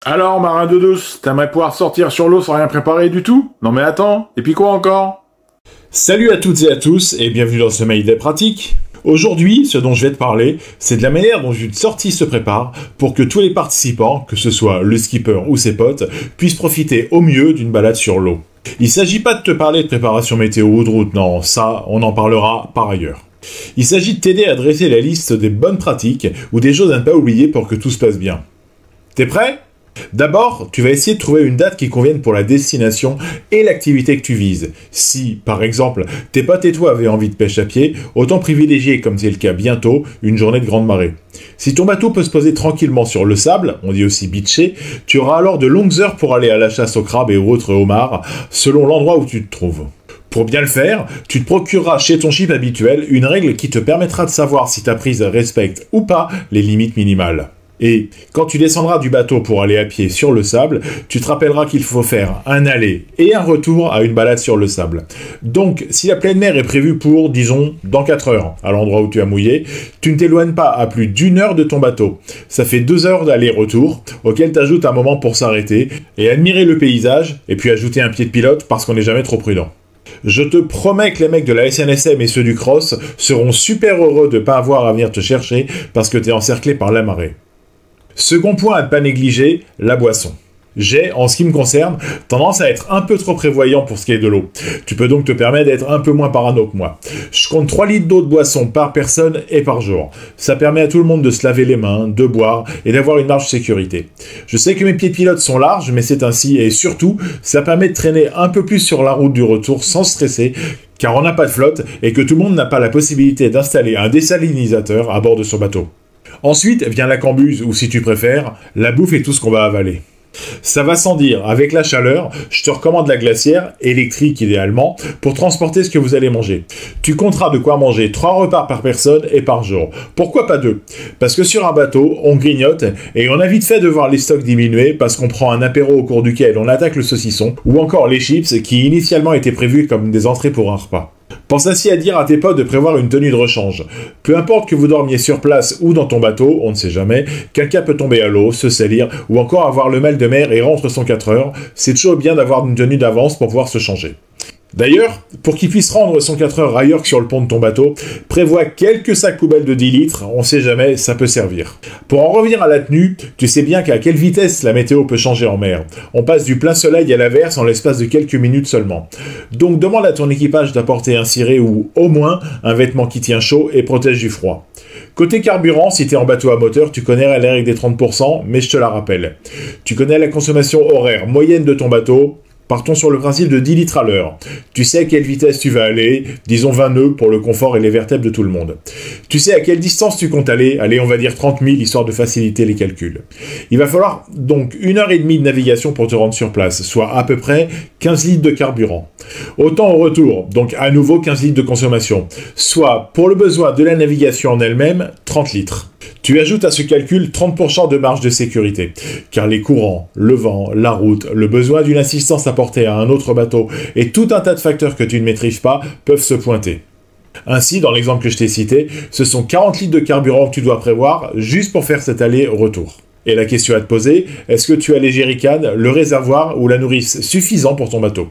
Alors, marin d'eau douce, t'aimerais pouvoir sortir sur l'eau sans rien préparer du tout? Non mais attends, et puis quoi encore? Salut à toutes et à tous et bienvenue dans ce mail des pratiques. Aujourd'hui, ce dont je vais te parler, c'est de la manière dont une sortie se prépare pour que tous les participants, que ce soit le skipper ou ses potes, puissent profiter au mieux d'une balade sur l'eau. Il s'agit pas de te parler de préparation météo ou de route, non, ça, on en parlera par ailleurs. Il s'agit de t'aider à dresser la liste des bonnes pratiques ou des choses à ne pas oublier pour que tout se passe bien. T'es prêt ? D'abord, tu vas essayer de trouver une date qui convienne pour la destination et l'activité que tu vises. Si, par exemple, tes potes et toi avaient envie de pêche à pied, autant privilégier, comme c'est le cas bientôt, une journée de grande marée. Si ton bateau peut se poser tranquillement sur le sable, on dit aussi beacher, tu auras alors de longues heures pour aller à la chasse aux crabes et aux autres homards, selon l'endroit où tu te trouves. Pour bien le faire, tu te procureras chez ton ship habituel une règle qui te permettra de savoir si ta prise respecte ou pas les limites minimales. Et quand tu descendras du bateau pour aller à pied sur le sable, tu te rappelleras qu'il faut faire un aller et un retour à une balade sur le sable. Donc, si la pleine mer est prévue pour, disons, dans 4 heures, à l'endroit où tu as mouillé, tu ne t'éloignes pas à plus d'1 heure de ton bateau. Ça fait 2 heures d'aller-retour, auquel t'ajoutes un moment pour s'arrêter et admirer le paysage, et puis ajouter un pied de pilote parce qu'on n'est jamais trop prudent. Je te promets que les mecs de la SNSM et ceux du Cross seront super heureux de ne pas avoir à venir te chercher parce que t'es encerclé par la marée. Second point à ne pas négliger, la boisson. J'ai, en ce qui me concerne, tendance à être un peu trop prévoyant pour ce qui est de l'eau. Tu peux donc te permettre d'être un peu moins parano que moi. Je compte 3 litres d'eau de boisson par personne et par jour. Ça permet à tout le monde de se laver les mains, de boire et d'avoir une marge de sécurité. Je sais que mes pieds de pilote sont larges, mais c'est ainsi et surtout, ça permet de traîner un peu plus sur la route du retour sans stresser, car on n'a pas de flotte et que tout le monde n'a pas la possibilité d'installer un désalinisateur à bord de son bateau. Ensuite vient la cambuse, ou si tu préfères, la bouffe et tout ce qu'on va avaler. Ça va sans dire, avec la chaleur, je te recommande la glacière, électrique idéalement, pour transporter ce que vous allez manger. Tu compteras de quoi manger 3 repas par personne et par jour. Pourquoi pas 2? Parce que sur un bateau, on grignote, et on a vite fait de voir les stocks diminuer parce qu'on prend un apéro au cours duquel on attaque le saucisson, ou encore les chips qui initialement étaient prévus comme des entrées pour un repas. Pense ainsi à dire à tes potes de prévoir une tenue de rechange. Peu importe que vous dormiez sur place ou dans ton bateau, on ne sait jamais, quelqu'un peut tomber à l'eau, se salir, ou encore avoir le mal de mer et rentre son 4 heures. C'est toujours bien d'avoir une tenue d'avance pour pouvoir se changer. D'ailleurs, pour qu'il puisse rendre son 4 heures ailleurs que sur le pont de ton bateau, prévois quelques sacs poubelles de 10 litres, on sait jamais, ça peut servir. Pour en revenir à la tenue, tu sais bien qu'à quelle vitesse la météo peut changer en mer. On passe du plein soleil à l'averse en l'espace de quelques minutes seulement. Donc demande à ton équipage d'apporter un ciré ou au moins un vêtement qui tient chaud et protège du froid. Côté carburant, si t'es en bateau à moteur, tu connais la règle des 30%, mais je te la rappelle. Tu connais la consommation horaire moyenne de ton bateau. Partons sur le principe de 10 litres à l'heure. Tu sais à quelle vitesse tu vas aller, disons 20 nœuds pour le confort et les vertèbres de tout le monde. Tu sais à quelle distance tu comptes aller, allez on va dire 30 000 histoire de faciliter les calculs. Il va falloir donc 1h30 de navigation pour te rendre sur place, soit à peu près 15 litres de carburant. Autant au retour, donc à nouveau 15 litres de consommation, soit pour le besoin de la navigation en elle-même, 30 litres. Tu ajoutes à ce calcul 30% de marge de sécurité, car les courants, le vent, la route, le besoin d'une assistance apportée à un autre bateau et tout un tas de facteurs que tu ne maîtrises pas peuvent se pointer. Ainsi, dans l'exemple que je t'ai cité, ce sont 40 litres de carburant que tu dois prévoir juste pour faire cet aller-retour. Et la question à te poser, est-ce que tu as les jerrycans, le réservoir ou la nourrice suffisant pour ton bateau ?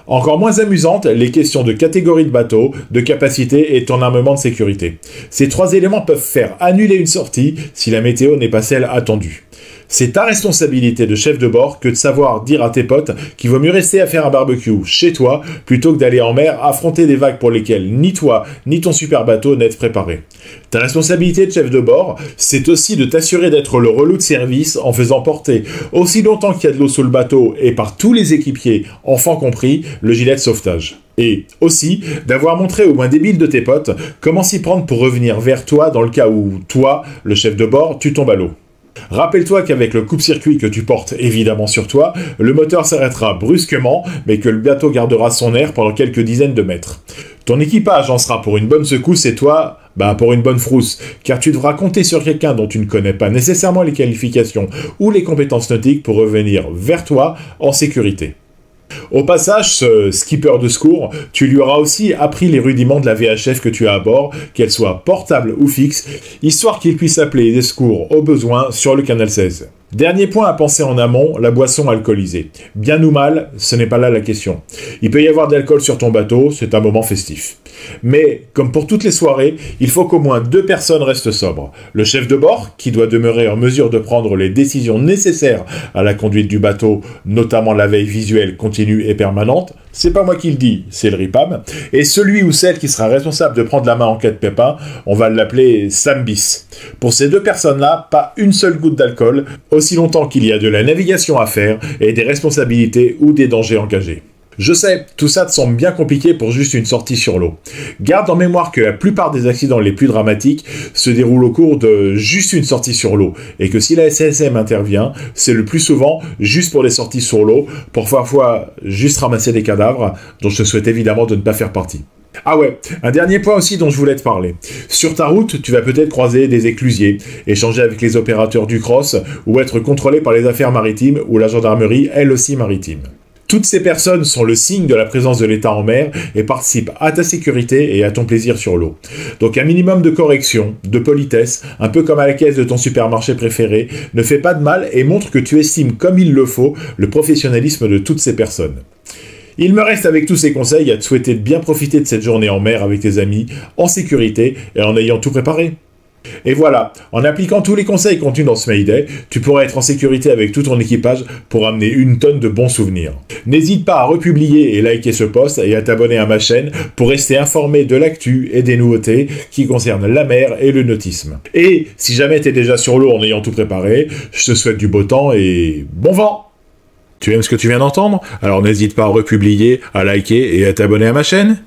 Encore moins amusantes, les questions de catégorie de bateau, de capacité et ton armement de sécurité. Ces 3 éléments peuvent faire annuler une sortie si la météo n'est pas celle attendue. C'est ta responsabilité de chef de bord que de savoir dire à tes potes qu'il vaut mieux rester à faire un barbecue chez toi plutôt que d'aller en mer affronter des vagues pour lesquelles ni toi ni ton super bateau n'êtes préparé. Ta responsabilité de chef de bord, c'est aussi de t'assurer d'être le relou de service en faisant porter aussi longtemps qu'il y a de l'eau sous le bateau et par tous les équipiers, enfants compris, le gilet de sauvetage. Et aussi d'avoir montré au moins débile de tes potes comment s'y prendre pour revenir vers toi dans le cas où toi, le chef de bord, tu tombes à l'eau. Rappelle-toi qu'avec le coupe-circuit que tu portes évidemment sur toi, le moteur s'arrêtera brusquement, mais que le bateau gardera son air pendant quelques dizaines de mètres. Ton équipage en sera pour une bonne secousse et toi, pour une bonne frousse, car tu devras compter sur quelqu'un dont tu ne connais pas nécessairement les qualifications ou les compétences nautiques pour revenir vers toi en sécurité. Au passage, ce skipper de secours, tu lui auras aussi appris les rudiments de la VHF que tu as à bord, qu'elle soit portable ou fixe, histoire qu'il puisse appeler des secours au besoin sur le canal 16. Dernier point à penser en amont, la boisson alcoolisée. Bien ou mal, ce n'est pas là la question. Il peut y avoir de l'alcool sur ton bateau, c'est un moment festif. Mais, comme pour toutes les soirées, il faut qu'au moins 2 personnes restent sobres. Le chef de bord, qui doit demeurer en mesure de prendre les décisions nécessaires à la conduite du bateau, notamment la veille visuelle continue et permanente, c'est pas moi qui le dis, c'est le RIPAM, et celui ou celle qui sera responsable de prendre la main en cas de pépin, on va l'appeler Sambis. Pour ces 2 personnes-là, pas une seule goutte d'alcool, aussi longtemps qu'il y a de la navigation à faire et des responsabilités ou des dangers engagés. Je sais, tout ça te semble bien compliqué pour juste une sortie sur l'eau. Garde en mémoire que la plupart des accidents les plus dramatiques se déroulent au cours de juste une sortie sur l'eau, et que si la SSM intervient, c'est le plus souvent juste pour des sorties sur l'eau, pour parfois juste ramasser des cadavres, dont je te souhaite évidemment de ne pas faire partie. Ah ouais, un dernier point aussi dont je voulais te parler. Sur ta route, tu vas peut-être croiser des éclusiers, échanger avec les opérateurs du cross, ou être contrôlé par les affaires maritimes ou la gendarmerie, elle aussi maritime. Toutes ces personnes sont le signe de la présence de l'État en mer et participent à ta sécurité et à ton plaisir sur l'eau. Donc un minimum de correction, de politesse, un peu comme à la caisse de ton supermarché préféré, ne fait pas de mal et montre que tu estimes comme il le faut le professionnalisme de toutes ces personnes. Il me reste avec tous ces conseils à te souhaiter de bien profiter de cette journée en mer avec tes amis, en sécurité et en ayant tout préparé. Et voilà, en appliquant tous les conseils contenus dans ce Mayday, tu pourras être en sécurité avec tout ton équipage pour amener une tonne de bons souvenirs. N'hésite pas à republier et liker ce post et à t'abonner à ma chaîne pour rester informé de l'actu et des nouveautés qui concernent la mer et le nautisme. Et si jamais t'es déjà sur l'eau en ayant tout préparé, je te souhaite du beau temps et bon vent! Tu aimes ce que tu viens d'entendre? Alors n'hésite pas à republier, à liker et à t'abonner à ma chaîne.